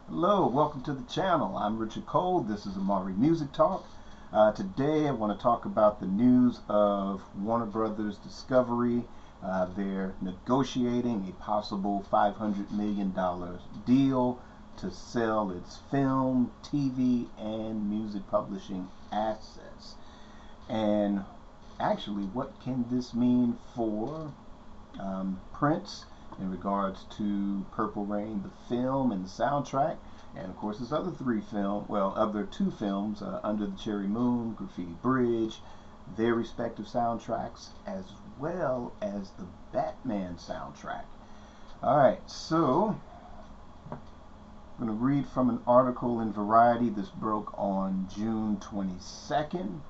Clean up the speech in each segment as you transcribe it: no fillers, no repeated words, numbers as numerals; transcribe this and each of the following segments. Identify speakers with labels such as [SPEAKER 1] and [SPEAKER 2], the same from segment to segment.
[SPEAKER 1] Hello, welcome to the channel. I'm Richard Cole. This is Amari Music Talk. Today I want to talk about the news of Warner Brothers Discovery. They're negotiating a possible $500 million deal to sell its film, TV, and music publishing assets. And actually, what can this mean for Prince in regards to Purple Rain, the film and the soundtrack, and of course his other two films, Under the Cherry Moon, Graffiti Bridge, their respective soundtracks, as well as the Batman soundtrack. Alright, so I'm going to read from an article in Variety. This broke on June 22nd.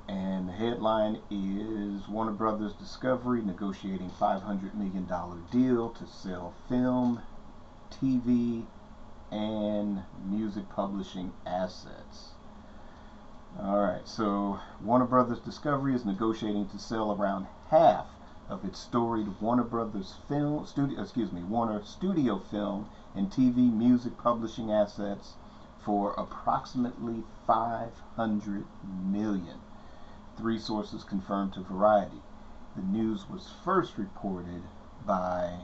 [SPEAKER 1] And the headline is Warner Brothers Discovery negotiating $500 million deal to sell film, TV, and music publishing assets. Alright, so Warner Brothers Discovery is negotiating to sell around half of its storied Warner Studio Film and TV music publishing assets for approximately $500 million. Three sources confirmed to Variety. The news was first reported by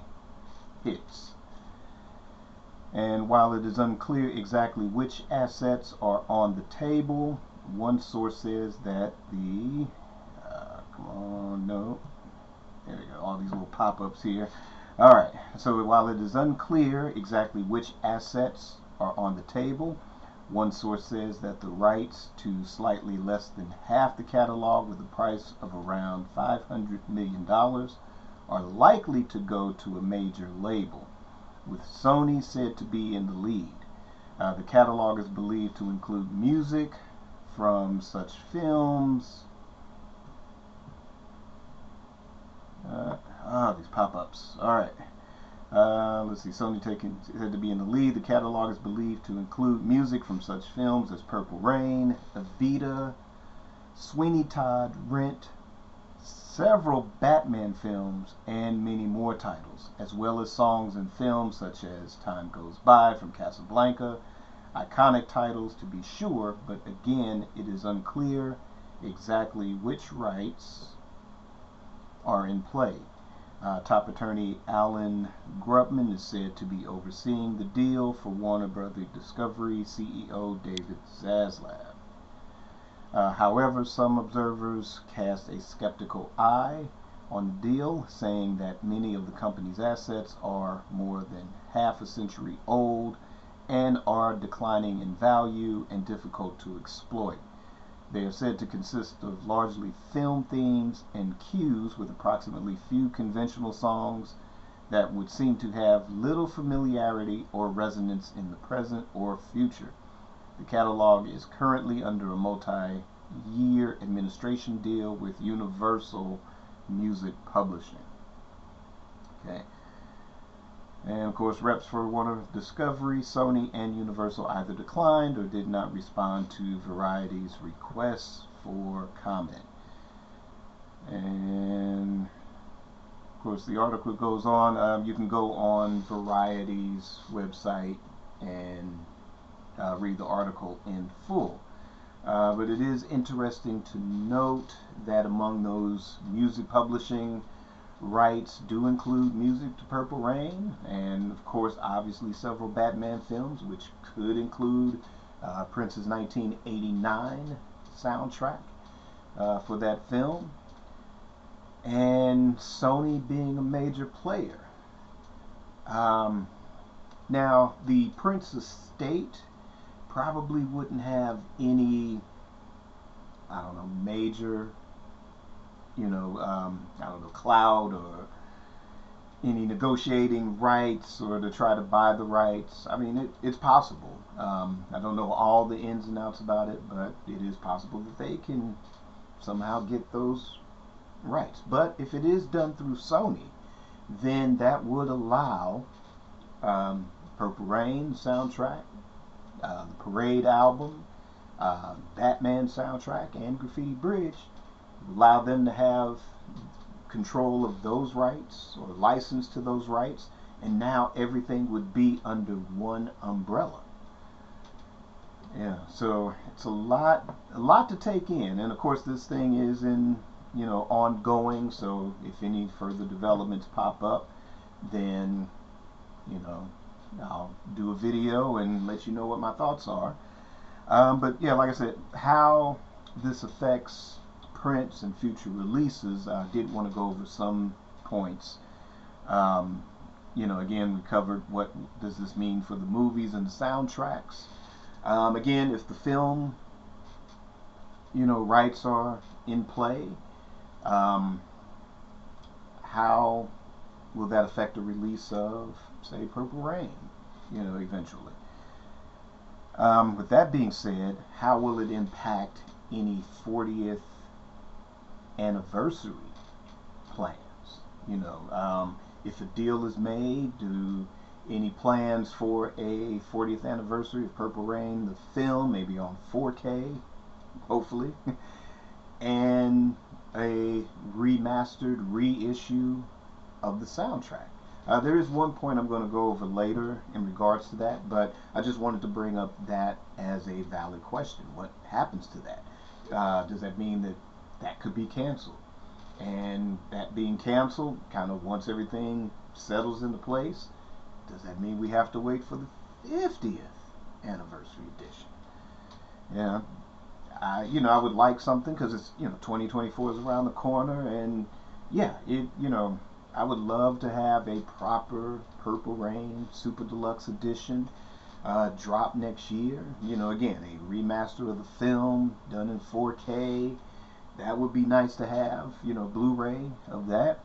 [SPEAKER 1] Hits. And while it is unclear exactly which assets are on the table, one source says that there we go, all these little pop-ups here. Alright, so while it is unclear exactly which assets are on the table, one source says that the rights to slightly less than half the catalog with a price of around $500 million are likely to go to a major label, with Sony said to be in the lead. The catalog is believed to include music from such films. These pop-ups. Alright. Let's see, Sony said to be in the lead. The catalog is believed to include music from such films as Purple Rain, Evita, Sweeney Todd, Rent, several Batman films, and many more titles, as well as songs and films such as Time Goes By from Casablanca. Iconic titles to be sure, but again, it is unclear exactly which rights are in play. Top attorney Alan Grubman is said to be overseeing the deal for Warner Brothers Discovery CEO David Zaslav. However, some observers cast a skeptical eye on the deal, saying that many of the company's assets are more than half a century old and are declining in value and difficult to exploit. They are said to consist of largely film themes and cues with approximately few conventional songs that would seem to have little familiarity or resonance in the present or future. The catalog is currently under a multi-year administration deal with Universal Music Publishing. Okay. And of course, reps for Warner Discovery, Sony, and Universal either declined or did not respond to Variety's requests for comment. And of course, the article goes on. You can go on Variety's website and read the article in full. But it is interesting to note that among those music publishing rights do include music to Purple Rain, and of course obviously several Batman films, which could include Prince's 1989 soundtrack for that film, and Sony being a major player. Now the Prince estate probably wouldn't have any, major cloud or any negotiating rights or to try to buy the rights. I mean, it's possible. I don't know all the ins and outs about it, but it is possible that they can somehow get those rights. But if it is done through Sony, then that would allow Purple Rain soundtrack, the Parade album, Batman soundtrack, and Graffiti Bridge, allow them to have control of those rights or license to those rights and now everything would be under one umbrella. Yeah, so it's a lot to take in, and of course this thing is in, ongoing. So if any further developments pop up, then, you know, I'll do a video and let you know what my thoughts are. But yeah, like I said, how this affects prints and future releases, I did want to go over some points. Again, we covered what does this mean for the movies and the soundtracks. Again, if the film, rights are in play, how will that affect the release of, say, Purple Rain, eventually? With that being said, how will it impact any 40th anniversary plans? If a deal is made, do any plans for a 40th anniversary of Purple Rain, the film, maybe on 4K, hopefully, and a remastered reissue of the soundtrack? There is one point I'm going to go over later in regards to that, but I just wanted to bring up that as a valid question. What happens to that? Does that mean that that could be canceled? And that being canceled, kind of once everything settles into place, does that mean we have to wait for the 50th anniversary edition? Yeah, I would like something, because it's, 2024 is around the corner, and yeah, I would love to have a proper Purple Rain Super Deluxe edition drop next year. Again, a remaster of the film done in 4K. That would be nice to have, Blu-ray of that.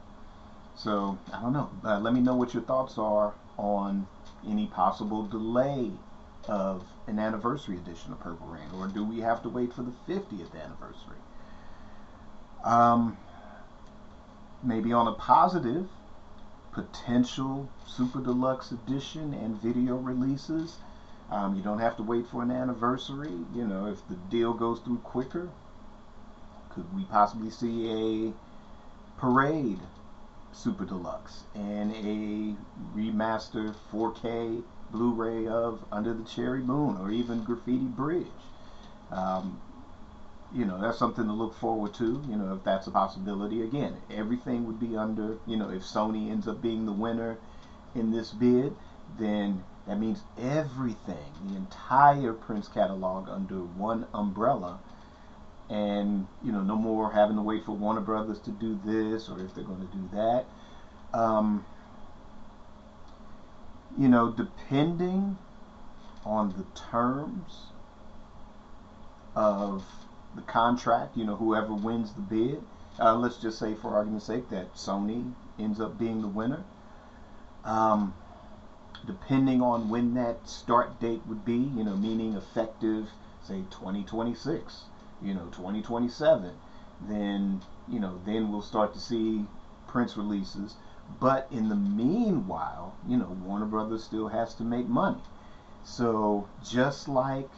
[SPEAKER 1] So, I don't know. Let me know what your thoughts are on any possible delay of an anniversary edition of Purple Rain, or do we have to wait for the 50th anniversary? Maybe on a positive, potential Super Deluxe edition and video releases. You don't have to wait for an anniversary. If the deal goes through quicker, could we possibly see a Parade Super Deluxe and a remastered 4K Blu-ray of Under the Cherry Moon, or even Graffiti Bridge? That's something to look forward to, if that's a possibility. Again, everything would be under, if Sony ends up being the winner in this bid, then that means everything, the entire Prince catalog under one umbrella. And, no more having to wait for Warner Brothers to do this, or if they're going to do that. Depending on the terms of the contract, whoever wins the bid, let's just say, for argument's sake, that Sony ends up being the winner. Depending on when that start date would be, meaning effective, say, 2026, 2027, then, then we'll start to see Prince releases. But in the meanwhile, Warner Brothers still has to make money. So just like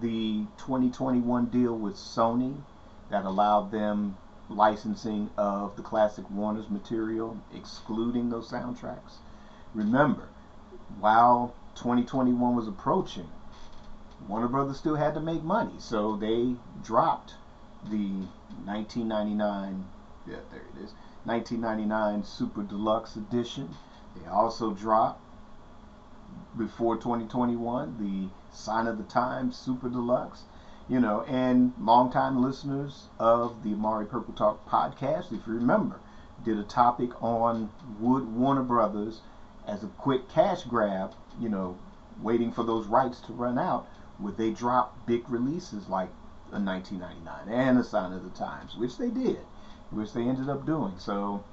[SPEAKER 1] the 2021 deal with Sony that allowed them licensing of the classic Warner's material, excluding those soundtracks. Remember, while 2021 was approaching, Warner Brothers still had to make money, so they dropped the 1999, yeah, there it is, 1999 Super Deluxe Edition. They also dropped, before 2021, the Sign of the Times Super Deluxe. And longtime listeners of the Amari Purple Talk podcast, if you remember, did a topic on would Warner Brothers, as a quick cash grab, waiting for those rights to run out, would they drop big releases like a 1999 and a Sign of the Times, which they did, which they ended up doing. So,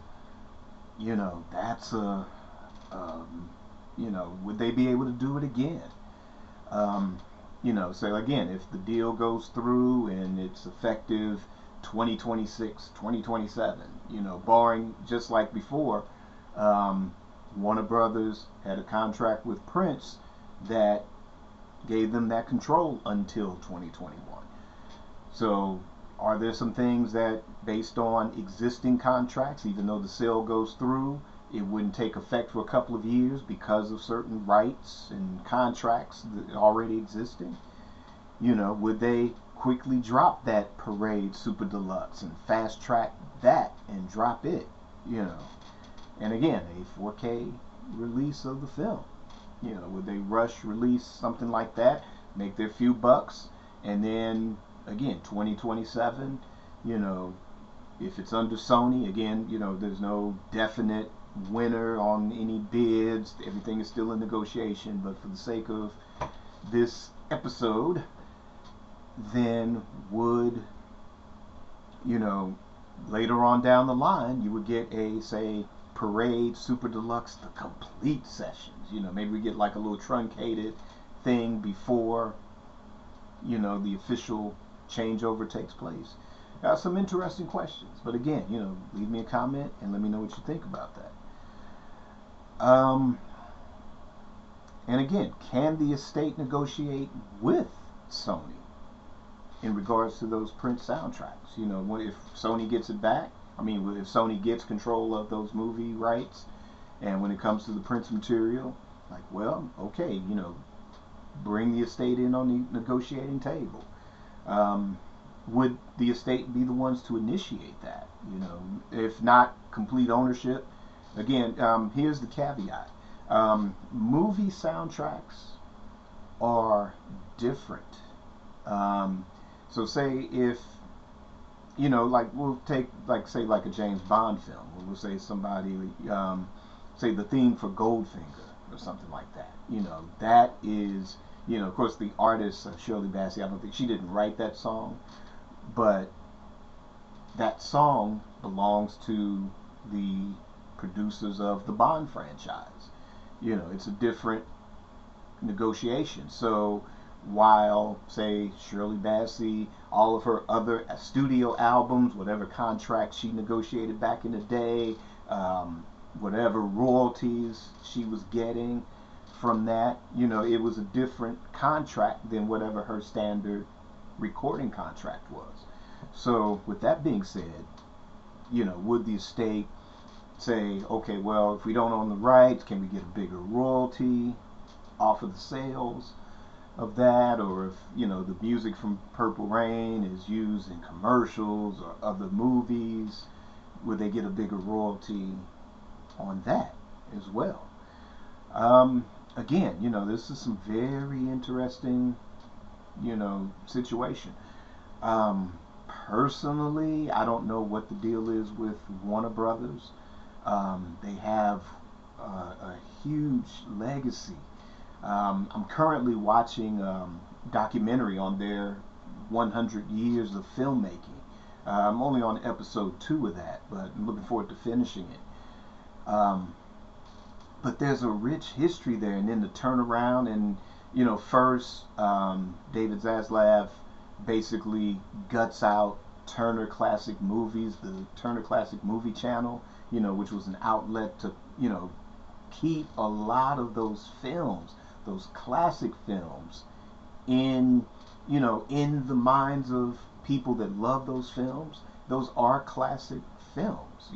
[SPEAKER 1] that's a, would they be able to do it again? So again, if the deal goes through and it's effective 2026, 2027, barring, just like before, Warner Brothers had a contract with Prince that gave them that control until 2021. So are there some things that, based on existing contracts, even though the sale goes through, it wouldn't take effect for a couple of years because of certain rights and contracts that already existing. Would they quickly drop that Parade Super Deluxe and fast track that and drop it? And again, a 4K release of the film. Would they rush release something like that, make their few bucks, and then again, 2027, if it's under Sony, again, there's no definite winner on any bids. Everything is still in negotiation, but for the sake of this episode, then would, later on down the line, you would get a, say, Parade Super Deluxe, the complete sessions. Maybe we get like a little truncated thing before, the official changeover takes place. Some interesting questions, but again, leave me a comment and let me know what you think about that. And again, can the estate negotiate with Sony in regards to those Prince soundtracks? If Sony gets it back, if Sony gets control of those movie rights, and when it comes to the Prince material, like, well, okay, bring the estate in on the negotiating table. Would the estate be the ones to initiate that? If not complete ownership, again, here's the caveat. Movie soundtracks are different. So say if, like we'll take, like say like a James Bond film, we'll say somebody, say the theme for Goldfinger or something like that. That is, of course the artist, Shirley Bassey, I don't think, she didn't write that song, but that song belongs to the producers of the Bond franchise. It's a different negotiation. So while, say, Shirley Bassey, all of her other studio albums, whatever contracts she negotiated back in the day, whatever royalties she was getting from that, it was a different contract than whatever her standard recording contract was. So with that being said, would the estate say, okay, well, if we don't own the rights, can we get a bigger royalty off of the sales of that? Or if, the music from Purple Rain is used in commercials or other movies, would they get a bigger royalty on that as well? Again, this is some very interesting, situation. Personally, I don't know what the deal is with Warner Brothers. They have a huge legacy. I'm currently watching a documentary on their 100 years of filmmaking. I'm only on episode 2 of that, but I'm looking forward to finishing it. But there's a rich history there, and then the turnaround, and first David Zaslav basically guts out Turner Classic Movies, the Turner Classic Movie Channel, which was an outlet to, keep a lot of those films, those classic films, in, in the minds of people that love those films. Those are classic films,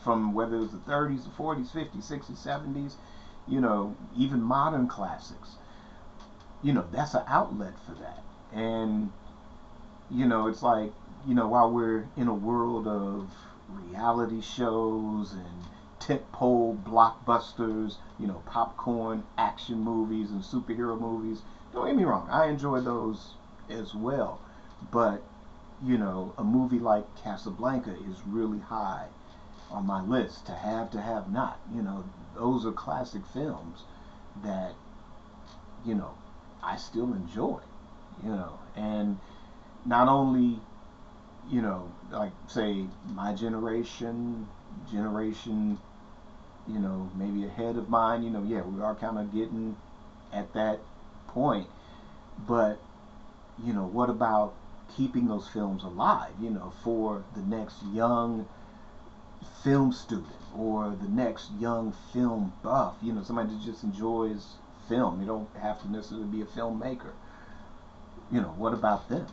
[SPEAKER 1] from whether it was the 30s, the 40s, 50s, 60s, 70s, even modern classics. That's an outlet for that. And, it's like, while we're in a world of reality shows and tentpole blockbusters, popcorn action movies and superhero movies, don't get me wrong, I enjoy those as well. But, a movie like Casablanca is really high on my list. To have not. Those are classic films that, I still enjoy, and not only, like say my generation, maybe ahead of mine, yeah, we are kind of getting at that point, but, what about keeping those films alive, for the next young film student or the next young film buff, somebody that just enjoys film. You don't have to necessarily be a filmmaker. What about them?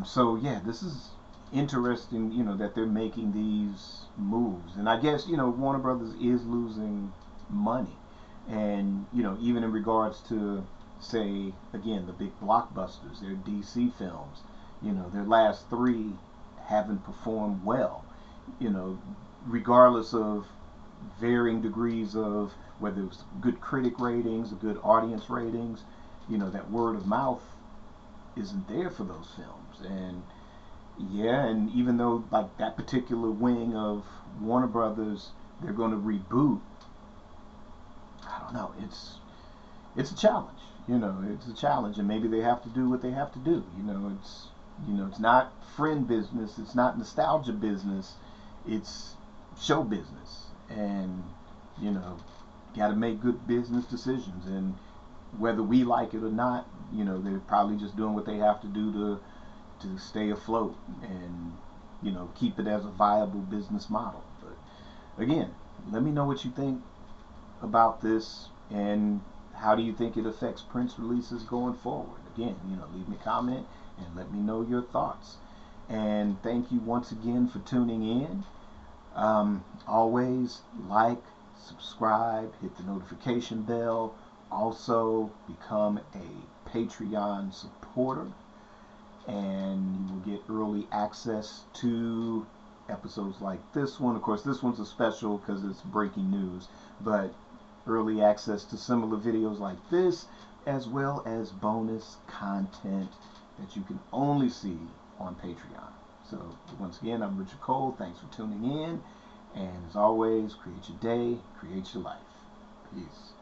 [SPEAKER 1] So yeah, this is interesting, that they're making these moves. And I guess, Warner Brothers is losing money. And, even in regards to, say, again, the big blockbusters, their DC films, their last three haven't performed well, you know, regardless of varying degrees of whether it's good critic ratings or good audience ratings, that word of mouth isn't there for those films. And yeah, and even though like that particular wing of Warner Brothers, they're going to reboot, I don't know, it's a challenge. It's a challenge, and maybe they have to do what they have to do. It's not friend business, it's not nostalgia business, it's show business. And got to make good business decisions. And whether we like it or not, they're probably just doing what they have to do to stay afloat and keep it as a viable business model. But again, let me know what you think about this, and how do you think it affects Prince releases going forward. Again, leave me a comment and let me know your thoughts. And thank you once again for tuning in. Always like, subscribe, hit the notification bell. Also become a Patreon supporter, and you will get early access to episodes like this one. Of course, this one's a special because it's breaking news, but early access to similar videos like this, as well as bonus content that you can only see on Patreon. So once again, I'm Richard Cole. Thanks for tuning in. And as always, create your day, create your life. Peace.